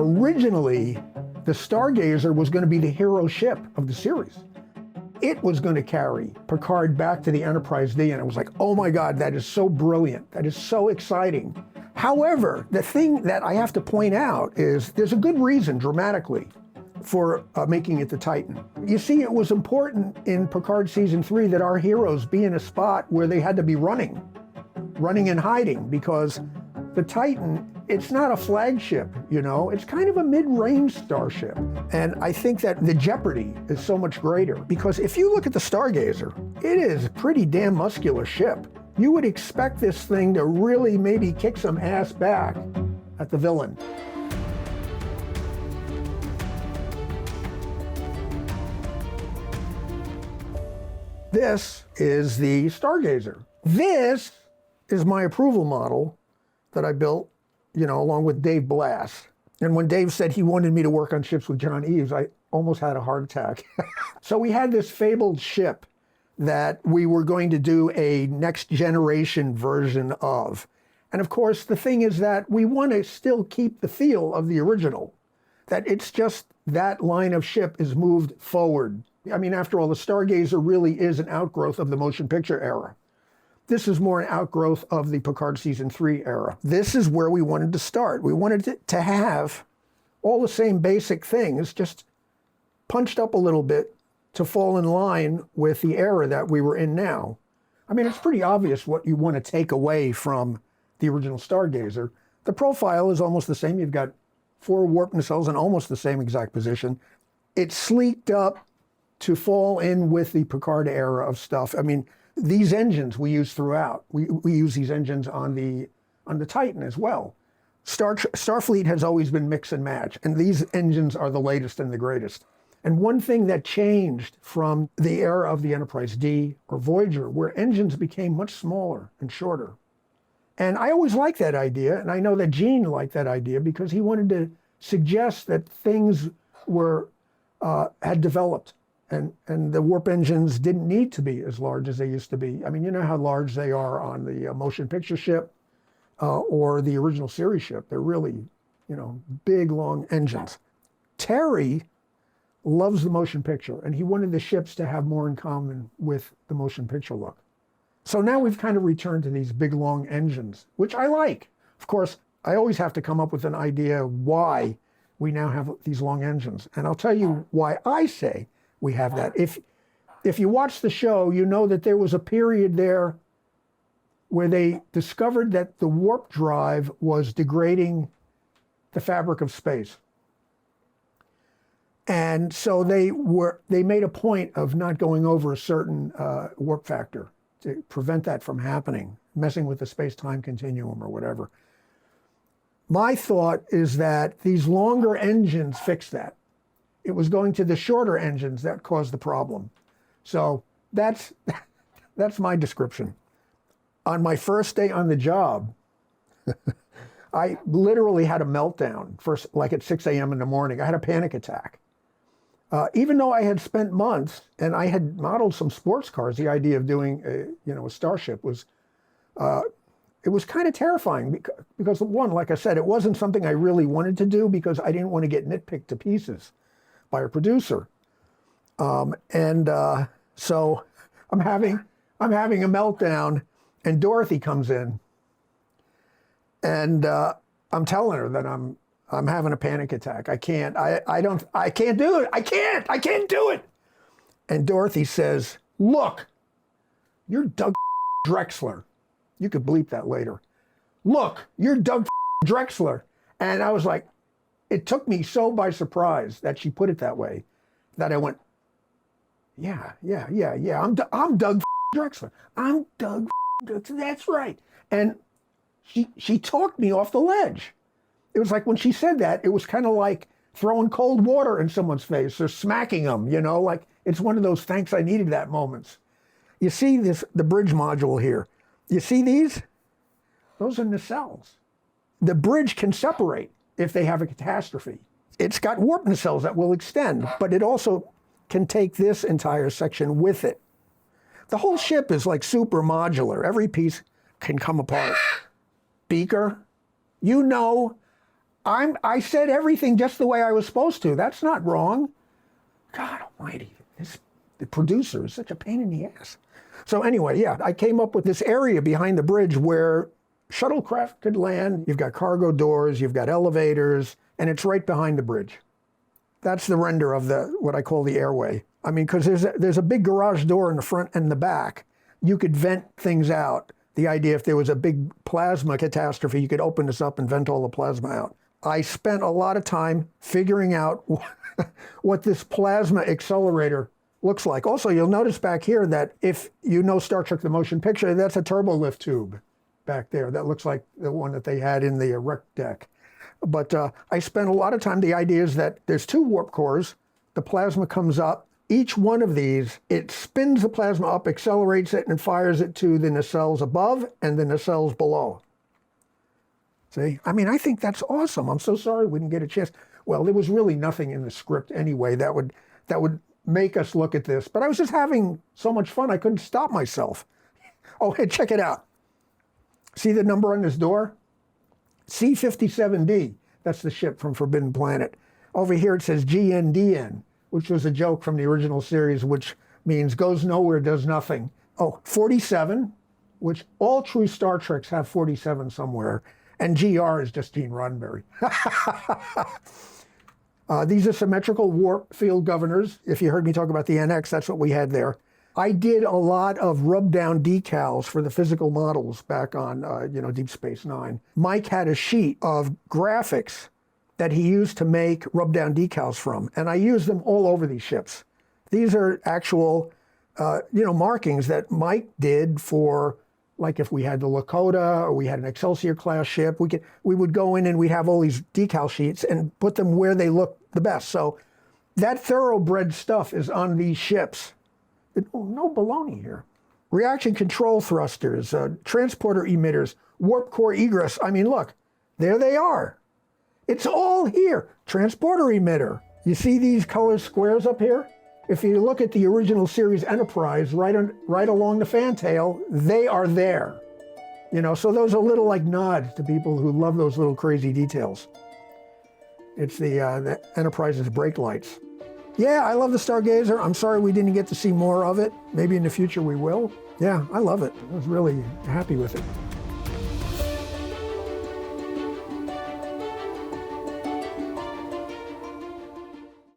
Originally, the Stargazer was going to be the hero ship of the series. It was going to carry Picard back to the Enterprise D, and it was like, oh my God, that is so brilliant. That is so exciting. However, the thing that I have to point out is there's a good reason dramatically for making it the Titan. You see, it was important in Picard Season 3 that our heroes be in a spot where they had to be running and hiding, because the Titan, it's not a flagship, you know, it's kind of a mid-range starship. And I think that the jeopardy is so much greater, because if you look at the Stargazer, it is a pretty damn muscular ship. You would expect this thing to really maybe kick some ass back at the villain. This is the Stargazer. This is my approval model that I built, you know, along with Dave Blass. And when Dave said he wanted me to work on ships with John Eves, I almost had a heart attack. So we had this fabled ship that we were going to do a next generation version of. And of course, the thing is that we want to still keep the feel of the original, that it's just that line of ship is moved forward. I mean, after all, the Stargazer really is an outgrowth of the motion picture era. This is more an outgrowth of the Picard Season 3 era. This is where we wanted to start. We wanted it to have all the same basic things, just punched up a little bit to fall in line with the era that we were in now. I mean, it's pretty obvious what you want to take away from the original Stargazer. The profile is almost the same. You've got 4 warp nacelles in almost the same exact position. It's sleeked up to fall in with the Picard era of stuff. I mean, these engines we use throughout. We use these engines on the Titan as well. Starfleet has always been mix and match, and these engines are the latest and the greatest. And one thing that changed from the era of the Enterprise D or Voyager, where engines became much smaller and shorter. And I always liked that idea, and I know that Gene liked that idea because he wanted to suggest that things were had developed. And the warp engines didn't need to be as large as they used to be. I mean, you know how large they are on the motion picture ship or the original series ship. They're really, you know, big, long engines. Terry loves the motion picture, and he wanted the ships to have more in common with the motion picture look. So now we've kind of returned to these big, long engines, which I like. Of course, I always have to come up with an idea why we now have these long engines. And I'll tell you why I say we have that. If you watch the show, you know that there was a period there where they discovered that the warp drive was degrading the fabric of space. And so they made a point of not going over a certain warp factor to prevent that from happening, messing with the space-time continuum or whatever. My thought is that these longer engines fix that. It was going to the shorter engines that caused the problem. So that's my description. On my first day on the job, I literally had a meltdown, first, like at 6 a.m. in the morning. I had a panic attack. Even though I had spent months and I had modeled some sports cars, the idea of doing a Starship was, it was kind of terrifying because one, like I said, it wasn't something I really wanted to do because I didn't want to get nitpicked to pieces by a producer. So I'm having a meltdown, and Dorothy comes in, and I'm telling her that I'm having a panic attack. I can't do it. I can't do it. And Dorothy says, look, you're Doug Drexler. You could bleep that later. Look, you're Doug Drexler. And I was like, it took me so by surprise that she put it that way that I went, yeah. I'm Doug Drexler. I'm Doug Drexler. That's right. And she talked me off the ledge. It was like when she said that, it was kind of like throwing cold water in someone's face or smacking them, you know, like it's one of those thanks I needed that moments. You see the bridge module here. You see these? Those are nacelles. The bridge can separate if they have a catastrophe. It's got warp nacelles that will extend, but it also can take this entire section with it. The whole ship is like super modular. Every piece can come apart. Beaker, you know, I said everything just the way I was supposed to. That's not wrong. God almighty, the producer is such a pain in the ass. So anyway, yeah, I came up with this area behind the bridge where shuttlecraft could land. You've got cargo doors, you've got elevators, and it's right behind the bridge. That's the render of what I call the airway. I mean, because there's a big garage door in the front and the back. You could vent things out. The idea, if there was a big plasma catastrophe, you could open this up and vent all the plasma out. I spent a lot of time figuring out what this plasma accelerator looks like. Also, you'll notice back here that if you know Star Trek the Motion Picture, that's a turbo lift tube back there. That looks like the one that they had in the rec deck. But I spent a lot of time, the idea is that there's 2 warp cores, the plasma comes up, each one of these, it spins the plasma up, accelerates it, and fires it to the nacelles above and the nacelles below. See, I mean, I think that's awesome. I'm so sorry we didn't get a chance. Well, there was really nothing in the script anyway that would make us look at this, but I was just having so much fun I couldn't stop myself. Oh, hey, check it out. See the number on this door? C-57D, that's the ship from Forbidden Planet. Over here it says GNDN, which was a joke from the original series, which means goes nowhere, does nothing. Oh, 47, which all true Star Treks have 47 somewhere, and GR is just Gene Roddenberry. These are symmetrical warp field governors. If you heard me talk about the NX, that's what we had there. I did a lot of rub-down decals for the physical models back on, Deep Space Nine. Mike had a sheet of graphics that he used to make rub-down decals from, and I used them all over these ships. These are actual, markings that Mike did for, like if we had the Lakota or we had an Excelsior-class ship, we would go in and we'd have all these decal sheets and put them where they look the best. So that thoroughbred stuff is on these ships. No baloney here. Reaction control thrusters, transporter emitters, warp core egress. I mean, look, there they are. It's all here. Transporter emitter. You see these color squares up here? If you look at the original series Enterprise, right along the fantail, they are there. So those are little like nods to people who love those little crazy details. It's the Enterprise's brake lights. Yeah, I love the Stargazer. I'm sorry we didn't get to see more of it. Maybe in the future we will. Yeah, I love it. I was really happy with it.